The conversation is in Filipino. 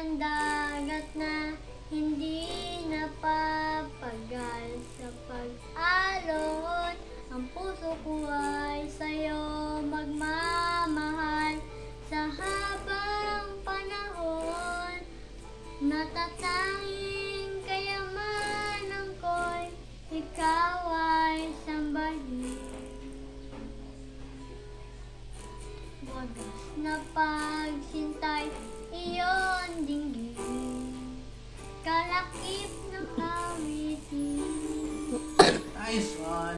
ng dagat na hindi napapagal sa pag-alon. Ang puso ko ay sa'yo magmamahal sa habang panahon. Natatanging kayamanan ko'y ikaw ay sambahin. Wagas na pagsintay, iyon ding